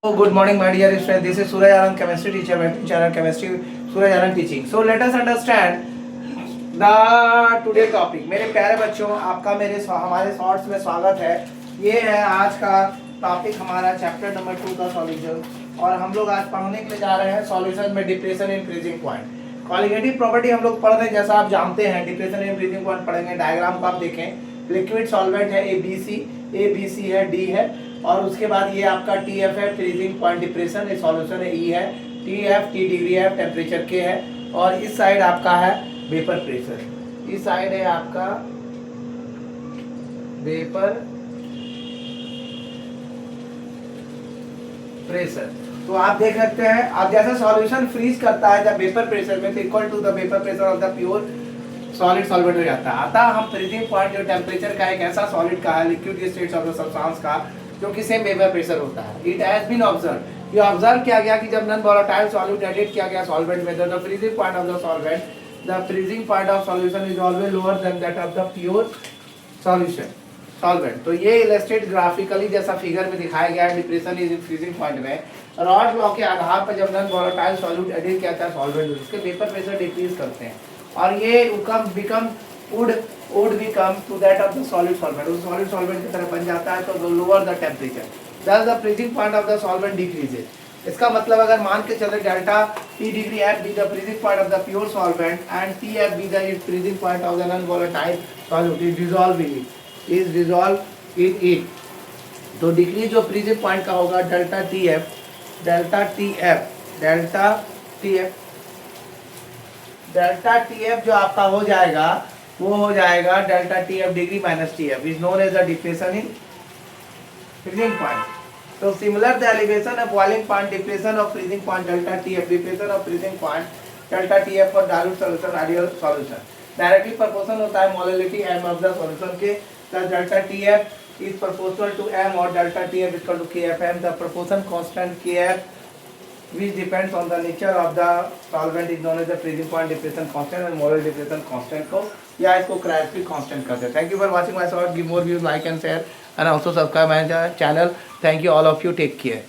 Good morning, my dear friends. This is Suraj Anand, chemistry teacher, my channel chemistry Suraj Anand teaching. So let us understand the today topic. मेरे प्यारे बच्चों, आपका हमारे shorts में स्वागत है। ये है आज का टॉपिक हमारा चैप्टर नंबर 2 का सॉल्यूशन, और हम लोग आज पढ़ने के लिए जा रहे हैं सॉल्यूशन में depression in freezing point. Colligative property हम लोग पढ़ रहे हैं, जैसा आप जानते हैं डिप्रेशन इन फ्रीजिंग पॉइंट पढ़ेंगे। डायग्राम को आप देखें, लिक्विड सॉल्वेंट है ए बी सी है, डी है, और उसके बाद ये आपका टी एफ है, फ्रीजिंग पॉइंट डिप्रेशन, ये सॉल्यूशन है, ई है, टी एफ टी डिग्री है, टेम्परेचर के है, और इस साइड आपका है वेपर प्रेशर, इस साइड है आपका वेपर प्रेशर। तो आप देख सकते हैं, आप जैसा सॉल्यूशन फ्रीज करता है जब वेपर प्रेशर में, तो equal to the vapour pressure of the pure solid solvent हो जाता है। अतः हम फ्रीजिंग पॉइंट जो टेम्परेचर का एक ऐसा सॉलिड का है, liquid states of the substance का, जो कि सेम वेपर प्रेशर होता है। इट हैज बीन ऑब्जर्व, ये ऑब्जर्व किया गया कि जब नॉन वोलेटाइल सॉल्यूट एडिट किया गया सॉल्वेंट में, the freezing point of the solvent, the freezing point of solution is always lower than that of the pure solution solvent. तो ये इलस्ट्रेट ग्राफिकली जैसा फिगर में दिखाया गया है, depression is in freezing point में रॉड लॉ के आधार पर जब नॉन वोलेटाइल सॉल्यूट एडिट किया जाता है सॉल्वेंट में, उसके वेपर प्रेशर डिक्रीज करते हैं, और ये become would become to that of the solid solvent, उस solid solvent की तरह बन जाता है, तो lower the temperature, thus the freezing point of the solvent decreases। इसका मतलब अगर मान के चले delta T degree F be the freezing point of the pure solvent and TF be the freezing point of the non-volatile solute is dissolved in it, तो degree जो freezing point का होगा डेल्टा टी एफ जो आपका हो जाएगा, वो हो जाएगा delta T F degree minus T F, is known as the depression in freezing point. तो similar the elevation of boiling point, depression of freezing point delta T F, depression of freezing point delta T F for dilute solution, ideal solution. Directly proportional होता है molality m of the solution के, the delta T F is proportional to m और delta T F equal to के F M. The proportion constant K F which depends on the nature of the solvent is known as the freezing point depression constant and molar depression constant को, या इसको क्रायोस्फेरिक constant करते हैं। Thank you for watching my short, give more views, like and share and also subscribe my channel. Thank you all of you, take care.